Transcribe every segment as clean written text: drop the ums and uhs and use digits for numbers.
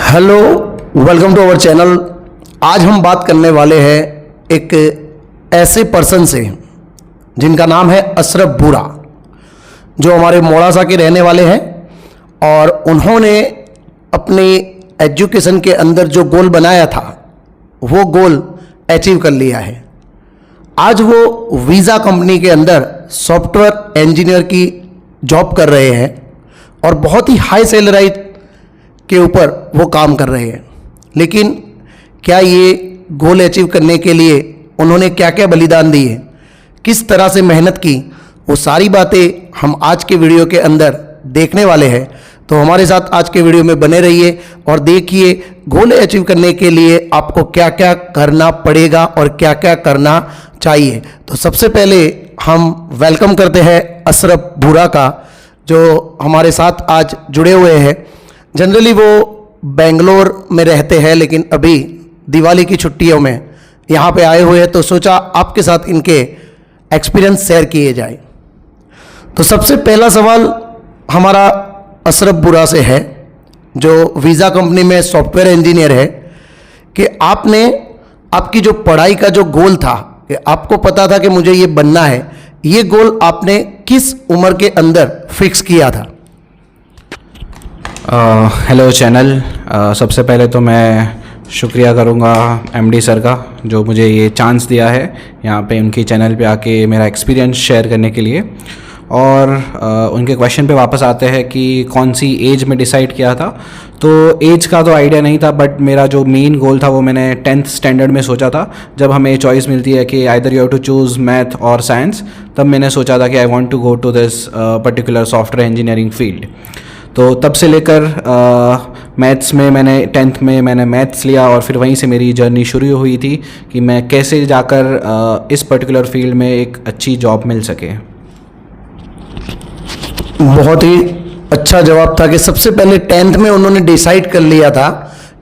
Hello, welcome to our channel. आज हम बात करने वाले हैं एक ऐसे पर्सन से जिनका नाम है अशरफ बूरा, जो हमारे मोड़ासा के रहने वाले हैं और उन्होंने अपनी एजुकेशन के अंदर जो गोल बनाया था वो गोल अचीव कर लिया है। आज वो वीज़ा कंपनी के अंदर सॉफ्टवेयर इंजीनियर की जॉब कर रहे हैं और बहुत ही हाई सैलरी के ऊपर वो काम कर रहे हैं। लेकिन क्या ये गोल अचीव करने के लिए उन्होंने क्या क्या बलिदान दिए, किस तरह से मेहनत की, वो सारी बातें हम आज के वीडियो के अंदर देखने वाले हैं। तो हमारे साथ आज के वीडियो में बने रहिए और देखिए गोल अचीव करने के लिए आपको क्या क्या करना पड़ेगा और क्या क्या करना चाहिए। तो सबसे पहले हम वेलकम करते हैं अशरफ बूरा का, जो हमारे साथ आज जुड़े हुए हैं। जनरली वो बेंगलोर में रहते हैं, लेकिन अभी दिवाली की छुट्टियों में यहाँ पे आए हुए हैं, तो सोचा आपके साथ इनके एक्सपीरियंस शेयर किए जाए। तो सबसे पहला सवाल हमारा अशरफ बूरा से है, जो वीज़ा कंपनी में सॉफ्टवेयर इंजीनियर है, कि आपने आपकी जो पढ़ाई का जो गोल था, कि आपको पता था कि मुझे ये बनना है, ये गोल आपने किस उम्र के अंदर फिक्स किया था? Hello channel. सबसे पहले तो मैं शुक्रिया करूँगा एमडी सर का, जो मुझे ये चांस दिया है यहाँ पे उनकी चैनल पे आके मेरा एक्सपीरियंस शेयर करने के लिए। और उनके क्वेश्चन पे वापस आते हैं कि कौन सी एज में डिसाइड किया था। तो एज का तो आइडिया नहीं था, बट मेरा जो मेन गोल था वो मैंने 10th स्टैंडर्ड में सोचा था। जब हमें चॉइस मिलती है कि either you have to choose math और साइंस, तब मैंने सोचा था कि I want to go to this particular software engineering field. तो तब से लेकर मैथ्स में मैंने 10th में मैंने मैथ्स लिया और फिर वहीं से मेरी जर्नी शुरू हुई थी कि मैं कैसे जाकर इस पर्टिकुलर फील्ड में एक अच्छी जॉब मिल सके। बहुत ही अच्छा जवाब था कि सबसे पहले 10th में उन्होंने डिसाइड कर लिया था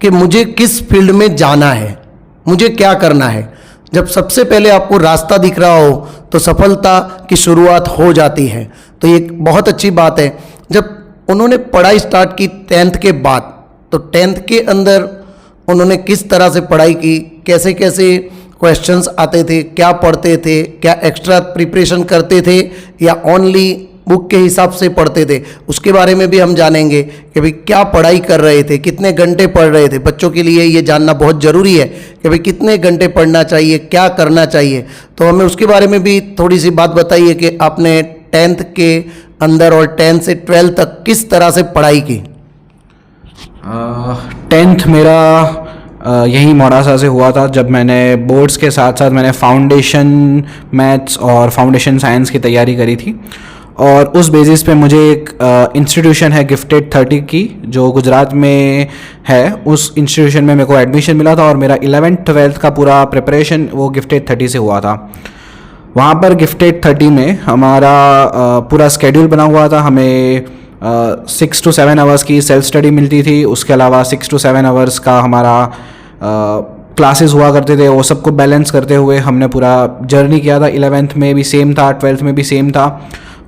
कि मुझे किस फील्ड में जाना है, मुझे क्या करना है। जब सबसे पहले आपको रास्ता दिख रहा हो तो सफलता की शुरुआत हो जाती है। तो ये बहुत अच्छी बात है। जब उन्होंने पढ़ाई स्टार्ट की 10th के बाद, तो 10th के अंदर उन्होंने किस तरह से पढ़ाई की, कैसे कैसे क्वेश्चंस आते थे, क्या पढ़ते थे, क्या एक्स्ट्रा प्रिपरेशन करते थे या ओनली बुक के हिसाब से पढ़ते थे, उसके बारे में भी हम जानेंगे कि भाई क्या पढ़ाई कर रहे थे, कितने घंटे पढ़ रहे थे। बच्चों के लिए ये जानना बहुत ज़रूरी है कि भाई कितने घंटे पढ़ना चाहिए, क्या करना चाहिए। तो हमें उसके बारे में भी थोड़ी सी बात बताइए कि आपने 10th के अंदर और 10th से 12th तक किस तरह से पढ़ाई की? 10th मेरा यही मोड़ासा से हुआ था, जब मैंने बोर्ड्स के साथ साथ मैंने फाउंडेशन मैथ्स और फाउंडेशन साइंस की तैयारी करी थी। और उस बेसिस पे मुझे एक इंस्टीट्यूशन है गिफ्टेड 30 की, जो गुजरात में है, उस इंस्टीट्यूशन में मेरे को एडमिशन मिला था और मेरा 11th 12th का पूरा प्रिपरेशन वो गिफ्टेड 30 से हुआ था। वहाँ पर गिफ्टेड 30 में हमारा पूरा स्केड्यूल बना हुआ था। हमें 6 to 7 आवर्स की सेल्फ स्टडी मिलती थी, उसके अलावा 6 to 7 आवर्स का हमारा क्लासेस हुआ करते थे। वो सबको बैलेंस करते हुए हमने पूरा जर्नी किया था। 11th में भी सेम था, 12th में भी सेम था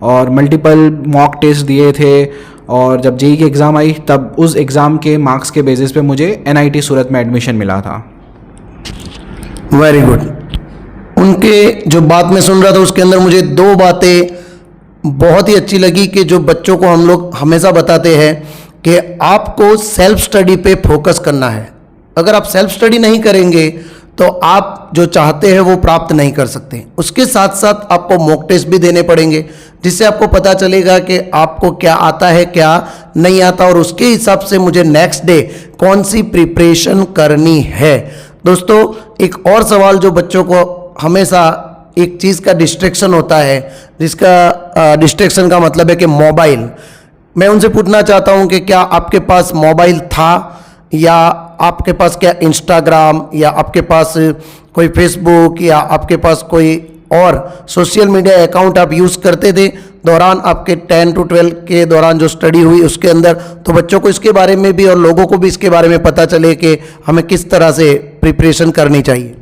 और मल्टीपल मॉक टेस्ट दिए थे। और जब जेईई की एग्ज़ाम आई, तब उस एग्ज़ाम के मार्क्स के बेसिस पे मुझे एनआईटी सूरत में एडमिशन मिला था। Very good. उनके जो बात मैं सुन रहा था उसके अंदर मुझे दो बातें बहुत ही अच्छी लगी कि जो बच्चों को हम लोग हमेशा बताते हैं कि आपको सेल्फ स्टडी पे फोकस करना है। अगर आप सेल्फ स्टडी नहीं करेंगे तो आप जो चाहते हैं वो प्राप्त नहीं कर सकते। उसके साथ साथ आपको मॉक टेस्ट भी देने पड़ेंगे, जिससे आपको पता चलेगा कि आपको क्या आता है, क्या नहीं आता, और उसके हिसाब से मुझे नेक्स्ट डे कौन सी प्रिपरेशन करनी है। दोस्तों, एक और सवाल जो बच्चों को हमेशा एक चीज़ का डिस्ट्रैक्शन होता है, जिसका डिस्ट्रैक्शन का मतलब है कि मोबाइल। मैं उनसे पूछना चाहता हूं कि क्या आपके पास मोबाइल था, या आपके पास क्या इंस्टाग्राम, या आपके पास कोई फेसबुक, या आपके पास कोई और सोशल मीडिया अकाउंट आप यूज़ करते थे दौरान आपके 10 to 12 के दौरान जो स्टडी हुई उसके अंदर? तो बच्चों को इसके बारे में भी और लोगों को भी इसके बारे में पता चले कि हमें किस तरह से प्रिपरेशन करनी चाहिए।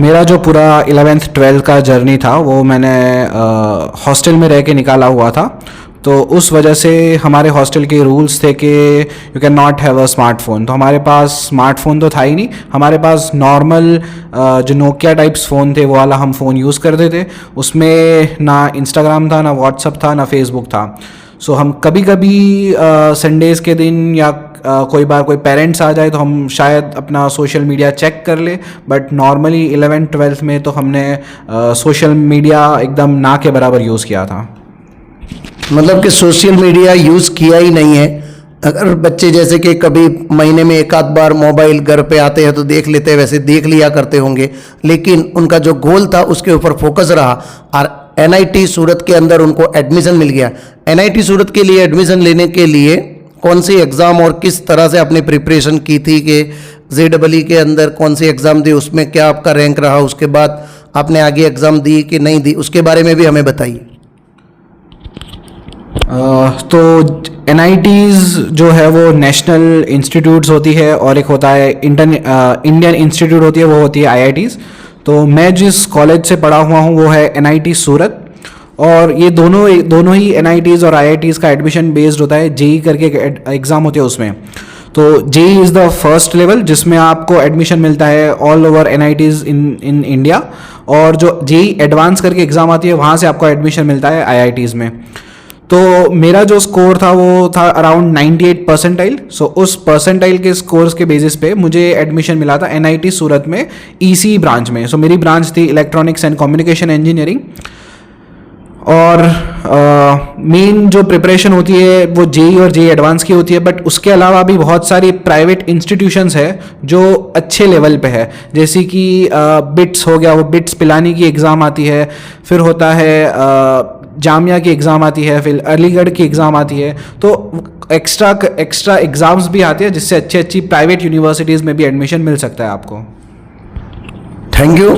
मेरा जो पूरा 11th 12th का जर्नी था वो मैंने हॉस्टल में रह के निकाला हुआ था। तो उस वजह से हमारे हॉस्टल के रूल्स थे कि you can not have a smartphone. तो हमारे पास स्मार्टफोन तो था ही नहीं, हमारे पास नॉर्मल जो नोकिया टाइप्स फ़ोन थे वो वाला हम फ़ोन यूज़ करते थे। उसमें ना इंस्टाग्राम था, ना व्हाट्सअप था, ना फेसबुक था। सो हम कभी कभी संडेज़ के दिन या कोई बार कोई पेरेंट्स आ जाए तो हम शायद अपना सोशल मीडिया चेक कर ले, बट नॉर्मली 11th-12th में तो हमने सोशल मीडिया एकदम ना के बराबर यूज़ किया था। मतलब कि सोशल मीडिया यूज़ किया ही नहीं है। अगर बच्चे जैसे कि कभी महीने में एक आध बार मोबाइल घर पे आते हैं तो देख लेते हैं, वैसे देख लिया करते होंगे, लेकिन उनका जो गोल था उसके ऊपर फोकस रहा और NIT सूरत के अंदर उनको एडमिशन मिल गया। NIT सूरत के लिए एडमिशन लेने के लिए कौन सी एग्ज़ाम और किस तरह से आपने प्रिपरेशन की थी कि JEE के अंदर कौन सी एग्ज़ाम दी, उसमें क्या आपका रैंक रहा, उसके बाद आपने आगे एग्ज़ाम दी कि नहीं दी, उसके बारे में भी हमें बताइए। तो NITs जो है वो नेशनल इंस्टीट्यूट्स होती है और एक होता है इंडियन इंस्टीट्यूट होती है, वो होती है IITs। तो मैं जिस कॉलेज से पढ़ा हुआ हूँ वो है NIT सूरत, और ये दोनों ही NITs और IITs का एडमिशन बेस्ड होता है। JEE करके एग्ज़ाम होते हैं उसमें। तो JEE is the first level जिसमें आपको एडमिशन मिलता है all over NITs in India, और जो JEE एडवांस करके एग्ज़ाम आती है वहाँ से आपको एडमिशन मिलता है IITs में। तो मेरा जो स्कोर था वो था अराउंड 98 परसेंटाइल। सो उस परसेंटाइल के स्कोर्स के बेसिस पे मुझे एडमिशन मिला था NIT सूरत में EC ब्रांच में। सो मेरी ब्रांच थी इलेक्ट्रॉनिक्स एंड कम्युनिकेशन इंजीनियरिंग। और मेन जो प्रिपरेशन होती है वो JEE और JEE एडवांस की होती है, बट उसके अलावा भी बहुत सारी प्राइवेट इंस्टीट्यूशंस है जो अच्छे लेवल पे है, जैसे कि बिट्स हो गया, वो बिट्स पिलानी की एग्ज़ाम आती है, फिर होता है जामिया की एग्ज़ाम आती है, फिर अलीगढ़ की एग्ज़ाम आती है। तो एक्स्ट्रा एग्ज़ाम्स भी आती है जिससे अच्छी प्राइवेट यूनिवर्सिटीज़ में भी एडमिशन मिल सकता है आपको। Thank you.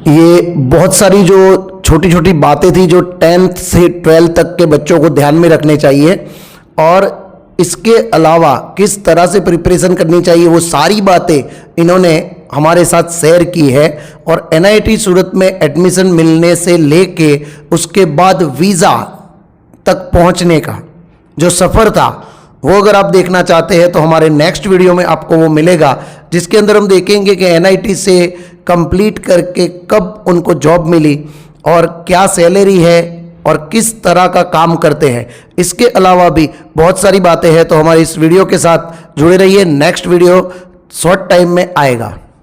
ये बहुत सारी जो छोटी छोटी बातें थी जो 10th से 12th तक के बच्चों को ध्यान में रखने चाहिए, और इसके अलावा किस तरह से प्रिपरेशन करनी चाहिए वो सारी बातें इन्होंने हमारे साथ शेयर की है। और NIT सूरत में एडमिशन मिलने से लेके उसके बाद वीज़ा तक पहुंचने का जो सफ़र था वो अगर आप देखना चाहते हैं तो हमारे नेक्स्ट वीडियो में आपको वो मिलेगा, जिसके अंदर हम देखेंगे कि NIT से कंप्लीट करके कब उनको जॉब मिली और क्या सैलरी है और किस तरह का काम करते हैं। इसके अलावा भी बहुत सारी बातें हैं, तो हमारी इस वीडियो के साथ जुड़े रहिए। नेक्स्ट वीडियो शॉर्ट टाइम में आएगा।